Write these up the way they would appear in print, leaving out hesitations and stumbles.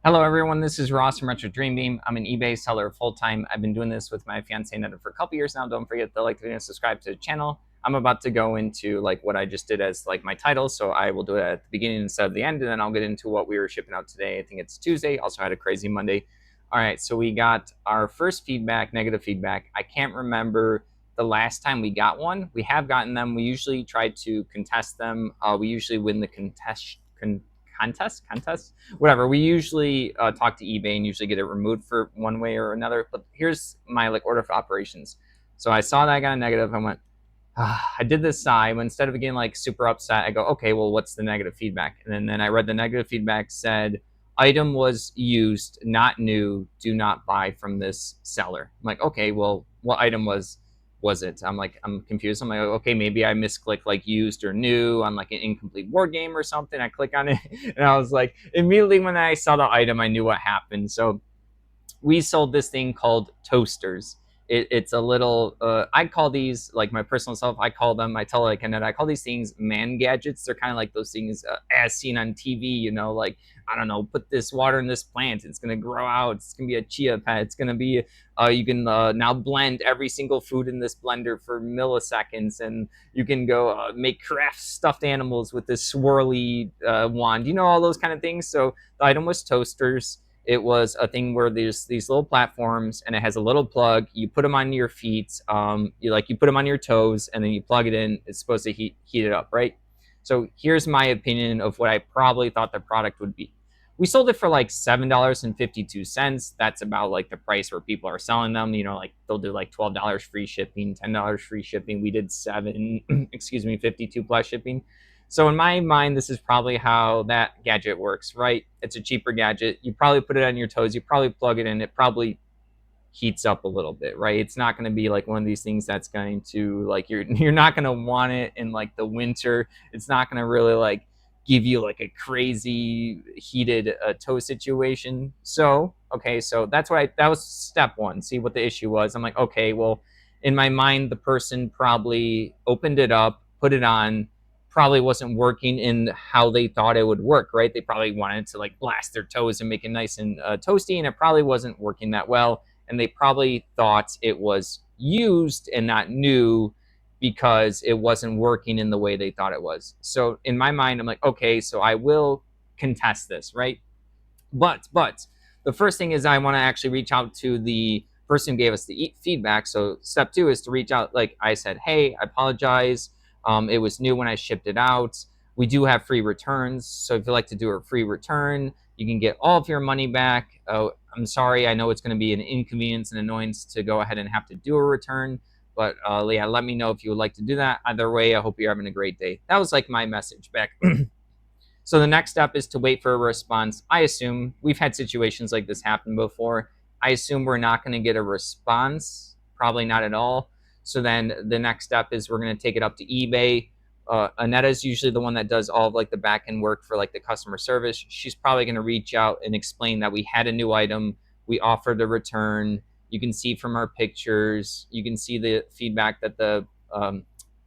Hello, everyone. This is Ross from Retro Dream Beam. I'm an eBay seller full time. I've been doing this with my fiance Netta for a couple years now. Don't forget to like the video and subscribe to the channel. I'm about to go into like what I just did as like my title, so I will do it at the beginning instead of the end, and then I'll get into what we were shipping out today. I think it's Tuesday. Also had a crazy Monday. All right, so we got our first feedback, negative feedback. I can't remember the last time we got one. We have gotten them. We usually try to contest them. We usually win the contest, whatever. We usually talk to eBay and usually get it removed for one way or another. But here's my like order of operations. So I saw that I got a negative. I went, I did this sigh. But instead of getting like super upset, I go, okay, well, what's the negative feedback? And then I read the negative feedback said, item was used, not new. Do not buy from this seller. I'm like, okay, well, what item was it? I'm confused. I'm like, okay, maybe I misclicked like used or new on like an incomplete board game or something. I click on it and I was like, immediately when I saw the item, I knew what happened. So we sold this thing called toasters. It's a little I call these like my personal self, I tell like Annette, I call these things man gadgets. They're kind of like those things as seen on TV, like, I don't know, put this water in this plant, it's gonna grow out, it's gonna be a chia pet, it's gonna be you can now blend every single food in this blender for milliseconds, and you can go make craft stuffed animals with this swirly wand, all those kind of things. So the item was toasters. It was a thing where there's these little platforms and it has a little plug. You put them on your feet, you put them on your toes, and then you plug it in. It's supposed to heat it up, right? So here's my opinion of what I probably thought the product would be. We sold it for like $7.52. That's about like the price where people are selling them. Like they'll do like $12 free shipping, $10 free shipping. We did 52 plus shipping. So in my mind, this is probably how that gadget works, right? It's a cheaper gadget. You probably put it on your toes. You probably plug it in. It probably heats up a little bit, right? It's not going to be like one of these things that's going to like you're not going to want it in like the winter. It's not going to really like give you like a crazy heated toe situation. So okay, so that was step one. See what the issue was. I'm like, okay, well, in my mind, the person probably opened it up, put it on, probably wasn't working in how they thought it would work, right? They probably wanted to like blast their toes and make it nice and toasty, and it probably wasn't working that well. And they probably thought it was used and not new because it wasn't working in the way they thought it was. So in my mind, I'm like, okay, so I will contest this, right? But the first thing is I want to actually reach out to the person who gave us the feedback. So step two is to reach out. Like I said, hey, I apologize. It was new when I shipped it out. We do have free returns. So if you'd like to do a free return, you can get all of your money back. Oh, I'm sorry. I know it's going to be an inconvenience and annoyance to go ahead and have to do a return. But yeah, let me know if you would like to do that. Either way, I hope you're having a great day. That was like my message back. So the next step is to wait for a response. I assume we've had situations like this happen before. I assume we're not going to get a response, probably not at all. So then the next step is we're going to take it up to eBay. Anetta is usually the one that does all of like the back end work for like the customer service. She's probably going to reach out and explain that we had a new item, we offered a return. You can see from our pictures, you can see the feedback that the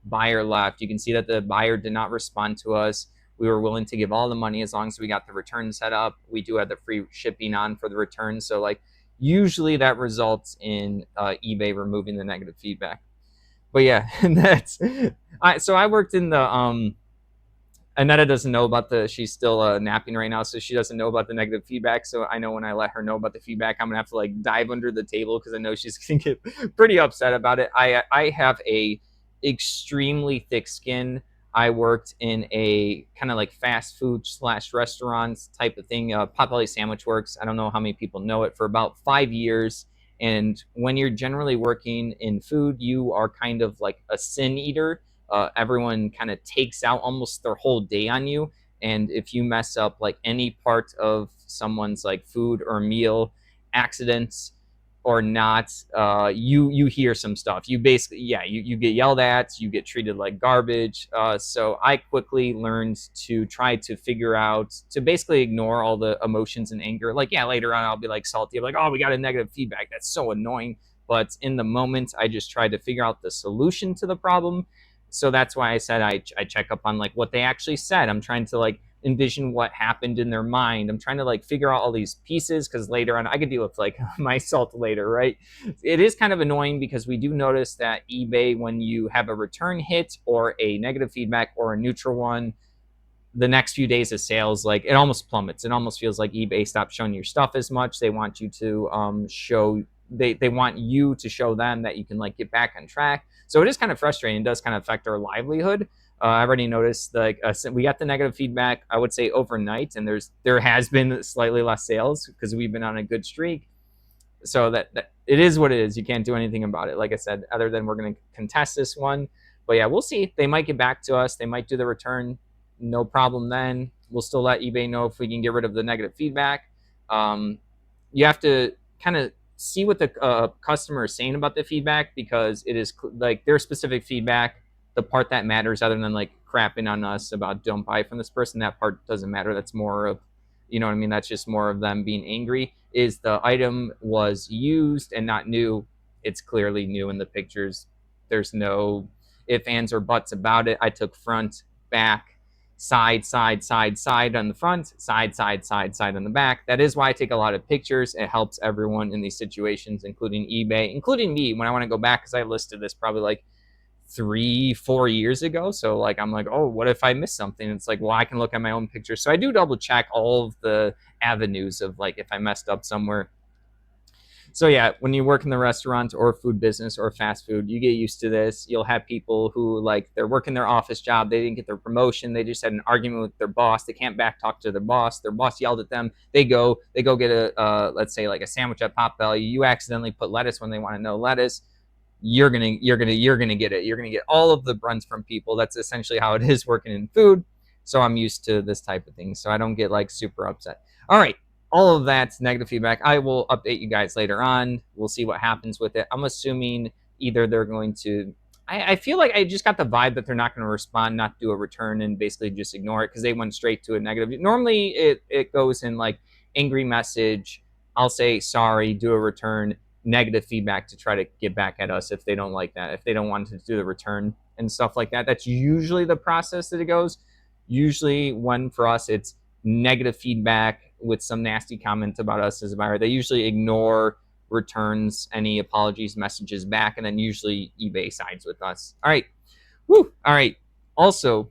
buyer left. You can see that the buyer did not respond to us. We were willing to give all the money as long as we got the return set up. We do have the free shipping on for the return. So like usually that results in eBay removing the negative feedback. But yeah, that's so I worked in the Anetta doesn't know about she's still napping right now, so she doesn't know about the negative feedback. So I know when I let her know about the feedback, I'm gonna have to like dive under the table because I know she's gonna get pretty upset about it. I have a extremely thick skin. I worked in a kind of like fast food slash restaurants type of thing. Potbelly Sandwich Works. I don't know how many people know it, for about 5 years. And when you're generally working in food, you are kind of like a sin eater. Everyone kind of takes out almost their whole day on you. And if you mess up like any part of someone's like food or meal, accidents or not, you hear some stuff. You basically, yeah, you get yelled at, you get treated like garbage. So I quickly learned to try to figure out to basically ignore all the emotions and anger. Like, yeah, later on I'll be like salty, I'm like, oh, we got a negative feedback, that's so annoying. But in the moment, I just tried to figure out the solution to the problem. So that's why I said I check up on like what they actually said. I'm trying to like envision what happened in their mind. I'm trying to like figure out all these pieces because later on I could deal with like my salt later, right? It is kind of annoying because we do notice that eBay, when you have a return hit or a negative feedback or a neutral one, the next few days of sales, like it almost plummets. It almost feels like eBay stops showing your stuff as much. They want you to show they want you to show them that you can like get back on track. So it is kind of frustrating. It does kind of affect our livelihood. I already noticed like we got the negative feedback, I would say overnight, and there has been slightly less sales because we've been on a good streak. So that it is what it is. You can't do anything about it. Like I said, other than we're going to contest this one. But yeah, we'll see. They might get back to us. They might do the return. No problem then. We'll still let eBay know if we can get rid of the negative feedback. You have to kind of see what the customer is saying about the feedback, because it is like their specific feedback, the part that matters, other than like crapping on us about don't buy from this person. That part doesn't matter. That's more of, you know what I mean? That's just more of them being angry. Is the item was used and not new. It's clearly new in the pictures. There's no if, ands, or buts about it. I took front, back, side, side, side, side on the front, side, side, side, side on the back. That is why I take a lot of pictures. It helps everyone in these situations, including eBay, including me, when I want to go back, because I listed this probably like 3-4 years ago. So like I'm like, oh, what if I miss something? It's like, well, I can look at my own pictures. So I do double check all of the avenues of like if I messed up somewhere. So yeah, when you work in the restaurant or food business or fast food, you get used to this. You'll have people who like they're working their office job, they didn't get their promotion, they just had an argument with their boss, they can't back talk to their boss. Their boss yelled at them. They go get a let's say like a sandwich at Pop Value. You accidentally put lettuce when they want to know lettuce. You're gonna get it. You're gonna get all of the brunt from people. That's essentially how it is working in food. So I'm used to this type of thing. So I don't get like super upset. All right, all of that's negative feedback. I will update you guys later on. We'll see what happens with it. I'm assuming either they're going to. I feel like I just got the vibe that they're not going to respond, not do a return, and basically just ignore it because they went straight to a negative. Normally, it goes in like angry message. I'll say sorry, do a return, negative feedback to try to get back at us if they don't like that, if they don't want to do the return and stuff like that. That's usually the process that it goes. Usually, when for us, it's negative feedback with some nasty comment about us as a buyer. They usually ignore returns, any apologies, messages back, and then usually eBay sides with us. All right. Woo. All right. Also,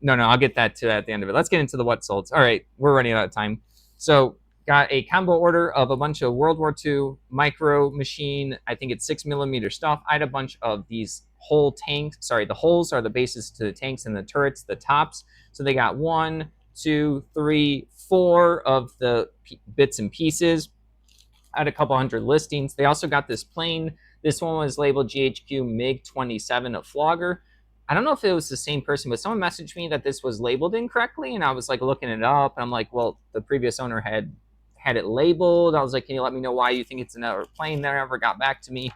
no, I'll get that to at the end of it. Let's get into the what solds. All right, we're running out of time. So got a combo order of a bunch of World War II micro machine. I think it's 6mm stuff. I had a bunch of these whole tanks. Sorry, the holes are the bases to the tanks, and the turrets, the tops. So they got 1, 2, 3, 4 of the bits and pieces. I had a couple hundred listings. They also got this plane. This one was labeled GHQ MiG-27 of Flogger. I don't know if it was the same person, but someone messaged me that this was labeled incorrectly, and I was like looking it up, and I'm like, well, the previous owner had it labeled. I was like, can you let me know why you think it's another plane? They never got back to me.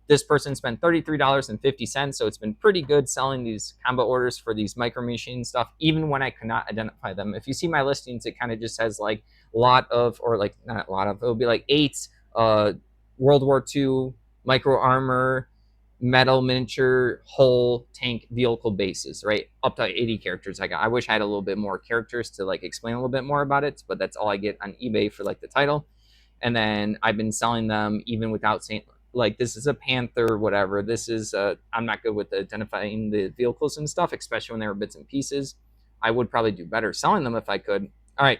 This person spent $33.50, so it's been pretty good selling these combo orders for these micro machine stuff, even when I could not identify them. If you see my listings, it kind of just says like lot of, or like not a lot of, it'll be like 8 World War II micro armor metal miniature whole tank vehicle bases, right? Up to 80 characters I got. I wish I had a little bit more characters to like explain a little bit more about it, but that's all I get on eBay for like the title. And then I've been selling them even without saying like this is a Panther, whatever. This is I'm not good with identifying the vehicles and stuff, especially when they were bits and pieces. I would probably do better selling them if I could. All right.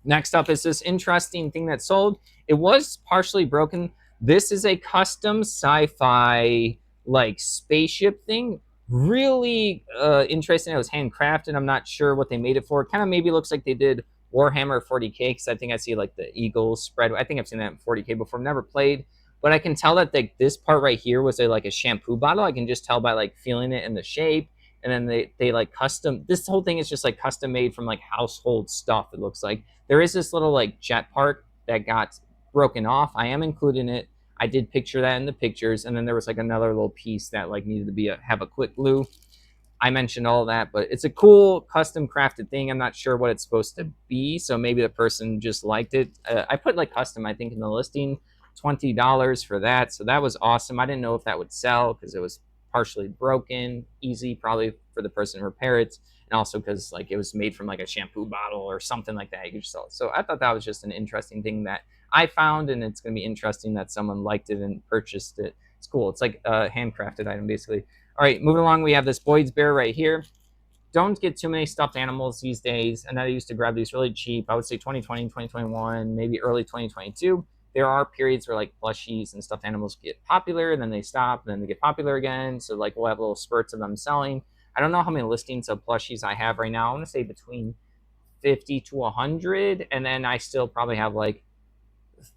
Next up is this interesting thing that sold. It was partially broken. This is a custom sci-fi like spaceship thing. Really interesting. It was handcrafted. I'm not sure what they made it for. It kind of maybe looks like they did Warhammer 40K, because I think I see like the eagle spread. I think I've seen that in 40K before. I've never played, but I can tell that this part right here was like a shampoo bottle. I can just tell by like feeling it in the shape. And then they like custom. This whole thing is just like custom made from like household stuff. It looks like there is this little like jet part that got broken off. I am including it. I did picture that in the pictures, and then there was like another little piece that like needed to be have a quick glue. I mentioned all that, but it's a cool custom crafted thing. I'm not sure what it's supposed to be, so maybe the person just liked it. I put like custom, I think, in the listing, $20 for that. So that was awesome. I didn't know if that would sell because it was partially broken. Easy probably for the person to repair it. and also because like it was made from like a shampoo bottle or something like that. You could just sell it. So I thought that was just an interesting thing that I found, and it's going to be interesting that someone liked it and purchased it. It's cool. It's like a handcrafted item basically. All right, moving along, we have this Boyd's bear right here. Don't get too many stuffed animals these days. And I used to grab these really cheap. I would say 2020, 2021, maybe early 2022. There are periods where like plushies and stuffed animals get popular, and then they stop, and then they get popular again. So like we'll have little spurts of them selling. I don't know how many listings of plushies I have right now. I want to say between 50 to 100, and then I still probably have like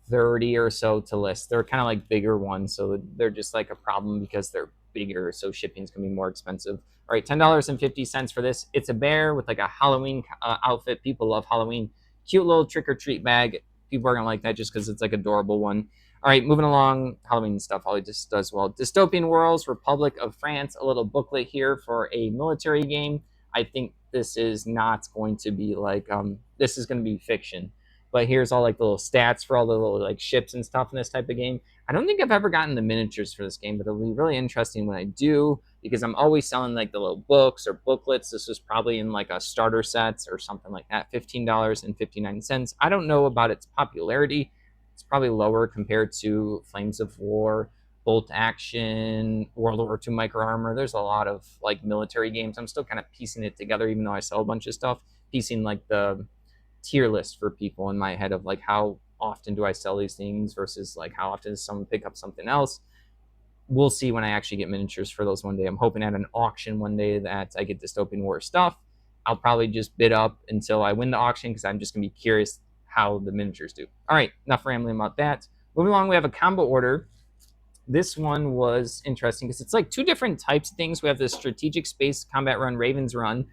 30 or so to list. They're kind of like bigger ones, so they're just like a problem because they're bigger, so shipping's gonna be more expensive. All right, $10.50 for this. It's a bear with like a Halloween outfit. People love Halloween. Cute little trick or treat bag. People are gonna like that just because it's like adorable one. All right, moving along, Halloween stuff. Holly just does well. Dystopian Worlds, Republic of France. A little booklet here for a military game. I think this is not going to be like this is going to be fiction, but here's all like the little stats for all the little like ships and stuff in this type of game. I don't think I've ever gotten the miniatures for this game, but it'll be really interesting when I do because I'm always selling like the little books or booklets. This was probably in like a starter sets or something like that, $15.59. I don't know about its popularity. It's probably lower compared to Flames of War, Bolt Action, World War II Micro Armor. There's a lot of like military games. I'm still kind of piecing it together, even though I sell a bunch of stuff. Piecing like the tier list for people in my head of like how often do I sell these things versus like how often does someone pick up something else. We'll see when I actually get miniatures for those one day. I'm hoping at an auction one day that I get Dystopian War stuff. I'll probably just bid up until I win the auction because I'm just going to be curious how the miniatures do. All right, enough rambling about that. Moving along, we have a combo order. This one was interesting because it's like two different types of things. We have the strategic space combat run, Ravens Run,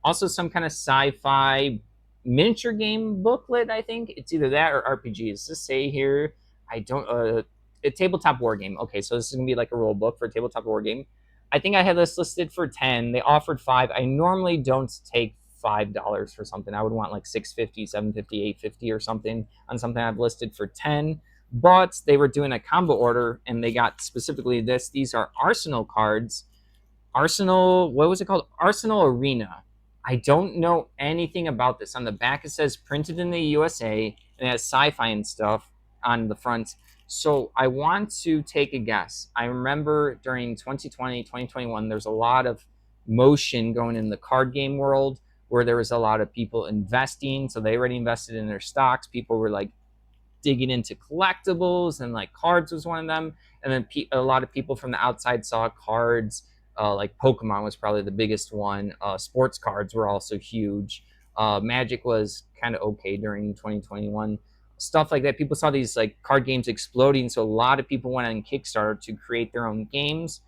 also some kind of sci-fi miniature game booklet. I think it's either that or RPG. Does this say here? I don't. A tabletop war game. Okay, so this is gonna be like a rule book for a tabletop war game. I think I had this listed for 10. They offered 5. I normally don't take $5 for something. I would want like 650, 750, 850 or something on something I've listed for 10. But they were doing a combo order and they got specifically this. These are Arsenal cards. Arsenal, what was it called? Arsenal Arena. I don't know anything about this. On the back, it says printed in the USA and it has sci-fi and stuff on the front. So I want to take a guess. I remember during 2020, 2021, there's a lot of motion going in the card game world where there was a lot of people investing. So they already invested in their stocks. People were like digging into collectibles, and like cards was one of them. And then a lot of people from the outside saw cards. Like Pokemon was probably the biggest one. Sports cards were also huge. Magic was kind of okay during 2021. Stuff like that. People saw these like card games exploding, so a lot of people went on Kickstarter to create their own games.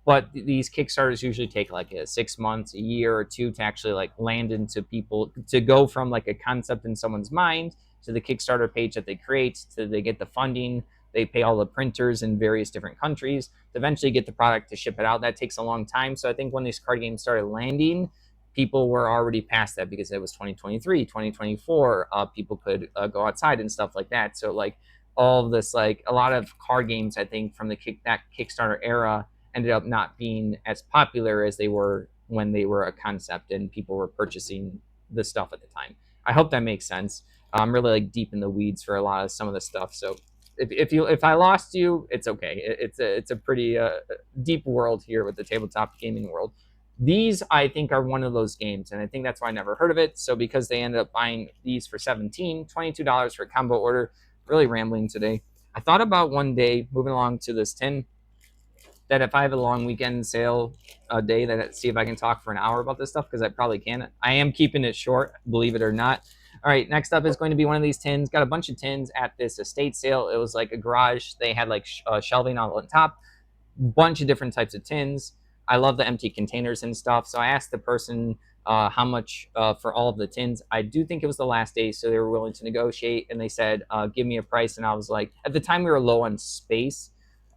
But these Kickstarters usually take like 6 months, a year or two to actually like land into people, to go from like a concept in someone's mind to the Kickstarter page that they create, to they get the funding, they pay all the printers in various different countries to eventually get the product to ship it out. That takes a long time. So I think when these card games started landing, people were already past that because it was 2023, 2024. People could go outside and stuff like that. So like all of this, like a lot of card games, I think from that Kickstarter era ended up not being as popular as they were when they were a concept and people were purchasing the stuff at the time. I hope that makes sense. I'm really like deep in the weeds for a lot of some of the stuff. So if I lost you, it's okay. It's a pretty deep world here with the tabletop gaming world. These I think are one of those games, and I think that's why I never heard of it. So because they ended up buying these for $22 for a combo order. Really rambling today. I thought about one day moving along to this 10 that if I have a long weekend sale a day, that see if I can talk for an hour about this stuff because I probably can. I am keeping it short, believe it or not. All right, next up is going to be one of these tins. Got a bunch of tins at this estate sale. It was like a garage. They had like shelving all on top, bunch of different types of tins. I love the empty containers and stuff. So I asked the person how much for all of the tins. I do think it was the last day, so they were willing to negotiate, and they said, give me a price. And I was like, at the time we were low on space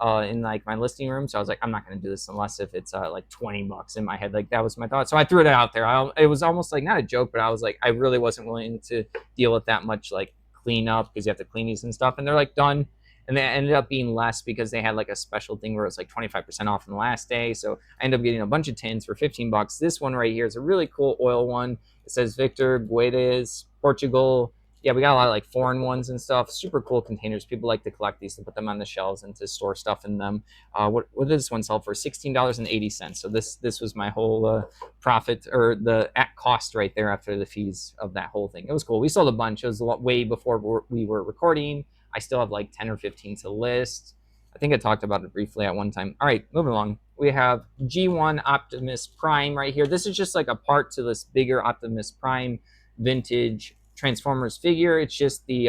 in like my listing room, so I was like, I'm not going to do this unless if it's like $20 in my head. Like that was my thought. So I threw it out there. It was almost like not a joke, but I was like, I really wasn't willing to deal with that much like clean up because you have to clean these and stuff. And they're like, done. and that ended up being less because they had like a special thing where it was like 25% off on the last day. So I ended up getting a bunch of tins for 15 bucks. This one right here is a really cool oil one. It says Victor Guedes, Portugal. Yeah, we got a lot of like foreign ones and stuff. Super cool containers. People like to collect these to put them on the shelves and to store stuff in them. What did this one sell for? $16.80. So this was my whole profit, or the at cost right there after the fees of that whole thing. It was cool. We sold a bunch. It was a lot, way before we were recording. I still have like 10 or 15 to list. I think I talked about it briefly at one time. All right, moving along. We have G1 Optimus Prime right here. This is just like a part to this bigger Optimus Prime vintage Transformers figure. It's just the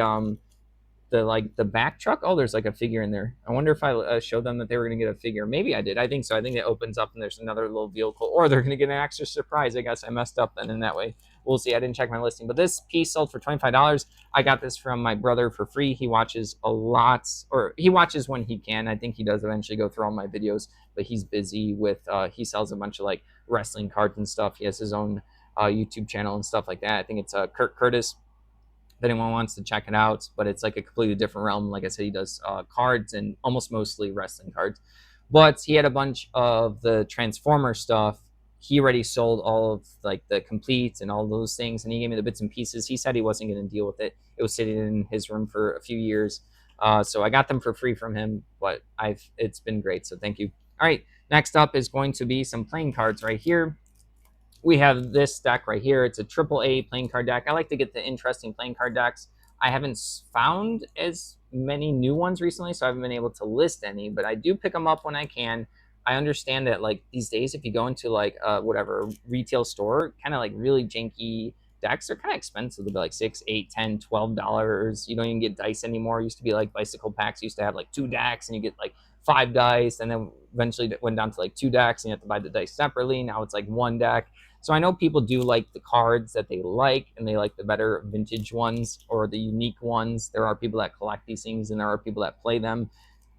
back truck. Oh, there's like a figure in there. I wonder if I showed them that they were going to get a figure. Maybe I did. I think so. I think it opens up and there's another little vehicle, or they're going to get an extra surprise. I guess I messed up then in that way. We'll see. I didn't check my listing, but this piece sold for $25. I got this from my brother for free. He watches a lot, or he watches when he can. I think he does eventually go through all my videos, but he's busy with he sells a bunch of like wrestling cards and stuff. He has his own YouTube channel and stuff like that. I think it's Kurt Curtis, if anyone wants to check it out. But it's like a completely different realm. Like I said, he does cards and almost mostly wrestling cards. But he had a bunch of the Transformer stuff. He already sold all of like the completes and all those things, and he gave me the bits and pieces. He said he wasn't going to deal with it. It was sitting in his room for a few years, so I got them for free from him. But it's been great, so thank you. All right, next up is going to be some playing cards right here. We have this deck right here. It's a AAA playing card deck. I like to get the interesting playing card decks. I haven't found as many new ones recently, so I haven't been able to list any, but I do pick them up when I can. I understand that like these days, if you go into like whatever retail store, kind of like really janky decks are kind of expensive. They'll be like $6, $8, $10, $12. You don't even get dice anymore. It used to be like bicycle packs used to have like 2 decks and you get like 5 dice, and then eventually it went down to like 2 decks and you have to buy the dice separately. Now it's like 1 deck. So I know people do like the cards that they like, and they like the better vintage ones or the unique ones. There are people that collect these things, and there are people that play them.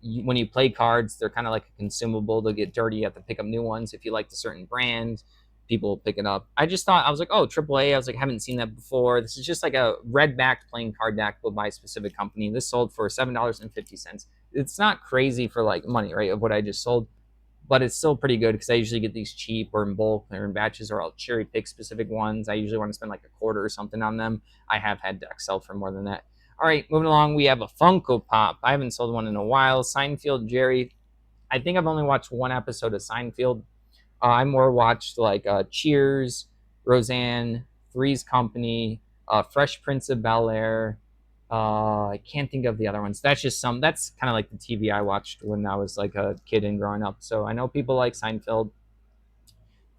When you play cards, they're kind of like a consumable. They'll get dirty. You have to pick up new ones. If you like the certain brand, people pick it up. I just thought, I was like, oh, AAA. I was like, I haven't seen that before. This is just like a red-backed playing card deck, but by a specific company. This sold for $7.50. It's not crazy for like money, right, of what I just sold, but it's still pretty good because I usually get these cheap or in bulk or in batches, or I'll cherry pick specific ones. I usually want to spend like a quarter or something on them. I have had decks sell for more than that. All right, moving along, we have a Funko Pop. I haven't sold one in a while. Seinfeld Jerry. I think I've only watched 1 episode of Seinfeld. I more watched like Cheers, Roseanne, Three's Company, Fresh Prince of Bel Air. I can't think of the other ones. That's just some. That's kind of like the TV I watched when I was like a kid and growing up. So I know people like Seinfeld.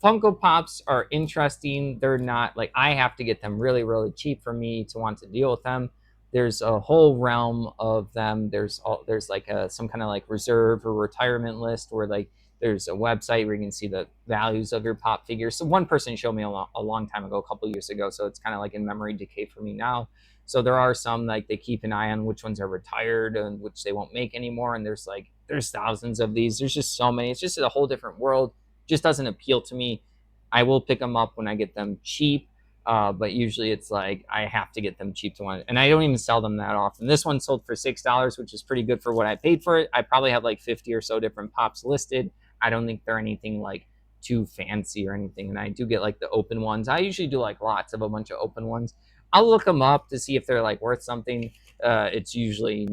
Funko Pops are interesting. They're not like, I have to get them really, really cheap for me to want to deal with them. There's a whole realm of them. There's like some kind of like reserve or retirement list where like there's a website where you can see the values of your pop figures. So one person showed me a long time ago, a couple years ago. So it's kind of like in memory decay for me now. So there are some like they keep an eye on which ones are retired and which they won't make anymore. And there's thousands of these. There's just so many. It's just a whole different world. Just doesn't appeal to me. I will pick them up when I get them cheap, but usually it's like I have to get them cheap to want it. And I don't even sell them that often. This one sold for $6, which is pretty good for what I paid for it. I probably have like 50 or so different pops listed. I don't think they're anything like too fancy or anything. And I do get like the open ones. I usually do like lots of a bunch of open ones. I'll look them up to see if they're like worth something. It's usually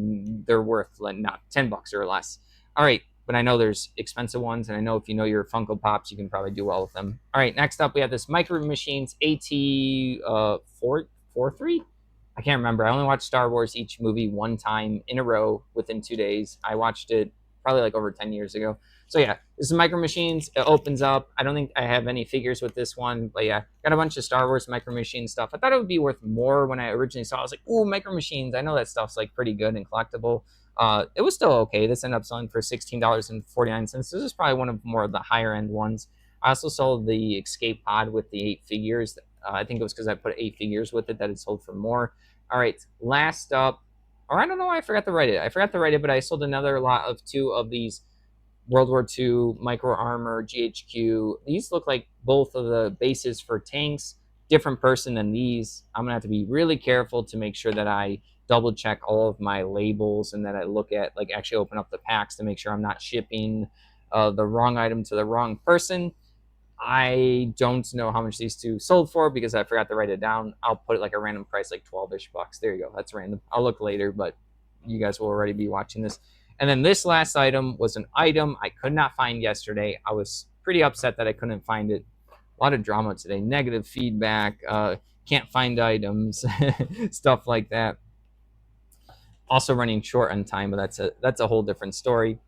they're worth like not $10 or less. All right, but I know there's expensive ones, and I know if you know your Funko Pops, you can probably do well with them. All right, next up we have this Micro Machines AT-43. I can't remember. I only watched Star Wars each movie 1 time in a row within 2 days. I watched it probably like over 10 years ago. So yeah, this is Micro Machines. It opens up. I don't think I have any figures with this one, but yeah, got a bunch of Star Wars Micro Machine stuff. I thought it would be worth more when I originally saw it. I was like, ooh, Micro Machines. I know that stuff's like pretty good and collectible. It was still okay. This ended up selling for $16.49. This is probably one of more of the higher end ones. I also sold the Escape Pod with the 8 figures. I think it was because I put 8 figures with it that it sold for more. All right, last up, or I don't know, I forgot to write it. But I sold another lot of 2 of these World War II Micro Armor GHQ. These look like both of the bases for tanks. Different person than these. I'm gonna have to be really careful to make sure that I double check all of my labels, and then I look at, like, actually open up the packs to make sure I'm not shipping the wrong item to the wrong person. I don't know how much these two sold for because I forgot to write it down. I'll put it like a random price, like 12-ish bucks. There you go. That's random. I'll look later, but you guys will already be watching this. And then this last item was an item I could not find yesterday. I was pretty upset that I couldn't find it. A lot of drama today, negative feedback, can't find items, stuff like that. Also running short on time, but that's a whole different story.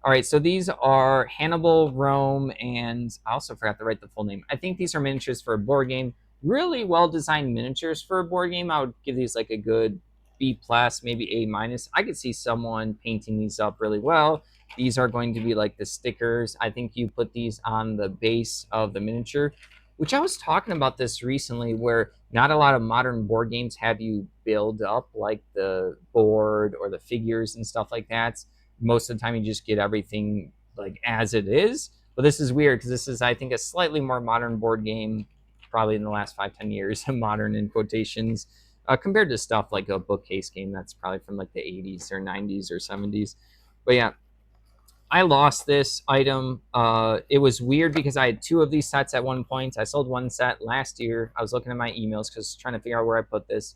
All right, so these are Hannibal, Rome, and I also forgot to write the full name. I think these are miniatures for a board game. Really well designed miniatures for a board game. I would give these like a good B plus, maybe A minus. I could see someone painting these up really well. These are going to be like the stickers. I think you put these on the base of the miniature, which I was talking about this recently, where not a lot of modern board games have you build up like the board or the figures and stuff like that. Most of the time you just get everything like as it is. But this is weird because this is, I think, a slightly more modern board game, probably in the last 5-10 years, modern in quotations, compared to stuff like a bookcase game that's probably from like the 80s or 90s or 70s. But yeah, I lost this item. It was weird because I had two of these sets at one point. I sold one set last year. I was looking at my emails because trying to figure out where I put this.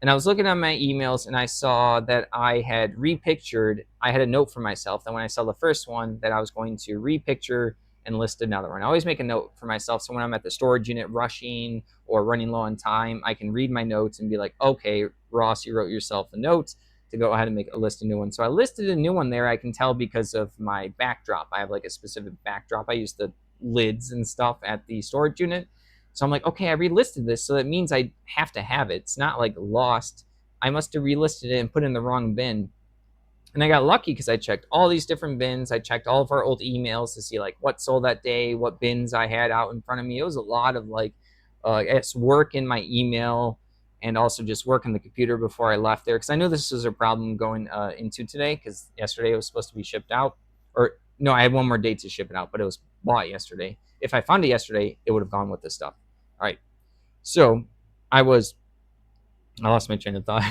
And I was looking at my emails and I saw that I had repictured. I had a note for myself that when I sell the first one, that I was going to repicture and list another one. I always make a note for myself so when I'm at the storage unit rushing or running low on time, I can read my notes and be like, okay, Ross, you wrote yourself a note to go ahead and make a list a new one. So I listed a new one there. I can tell because of my backdrop. I have like a specific backdrop. I use the lids and stuff at the storage unit. So I'm like, okay, I relisted this, so that means I have to have it. It's not like lost. I must have relisted it and put it in the wrong bin. And I got lucky because I checked all these different bins. I checked all of our old emails to see like what sold that day, what bins I had out in front of me. It was a lot of like, it's work in my email and also just work on the computer before I left there because I knew this was a problem going into today because yesterday it was supposed to be shipped out. Or no, I had one more day to ship it out, but it was bought yesterday. If I found it yesterday, it would have gone with this stuff. All right. So I was, I lost my train of thought.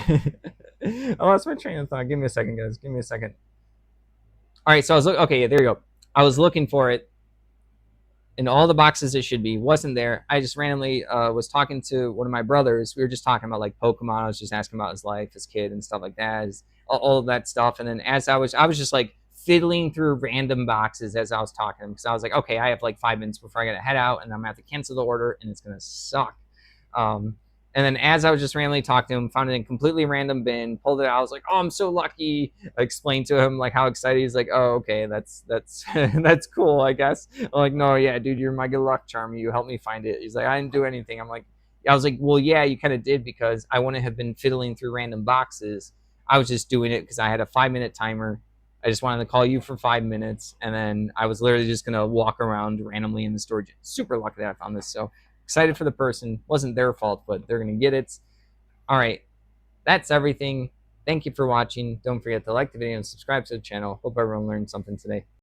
I lost my train of thought. Give me a second, guys. Give me a second. All right. So I was looking, okay, yeah, there you go. I was looking for it in all the boxes it should be. Wasn't there. I just randomly was talking to one of my brothers. We were just talking about like Pokemon. I was just asking about his life, his kid, and stuff like that, all of that stuff. And then as I was just like fiddling through random boxes as I was talking because I was like, okay, I have like 5 minutes before I got to head out, and I'm gonna have to cancel the order, and it's gonna suck. Um, and then as I was just randomly talking to him, found it in a completely random bin, pulled it out. I was like, "Oh, I'm so lucky!" I explained to him like how excited he's like, "Oh, okay, that's that's cool, I guess." I'm like, "No, yeah, dude, you're my good luck charm. You helped me find it." He's like, "I didn't do anything." I'm like, I was like, "Well, yeah, you kind of did because I wouldn't have been fiddling through random boxes. I was just doing it because I had a 5 minute timer. I just wanted to call you for 5 minutes, and then I was literally just gonna walk around randomly in the storage. Super lucky that I found this. So excited for the person. Wasn't their fault, but they're gonna get it. All right, that's everything. Thank you for watching. Don't forget to like the video and subscribe to the channel. Hope everyone learned something today.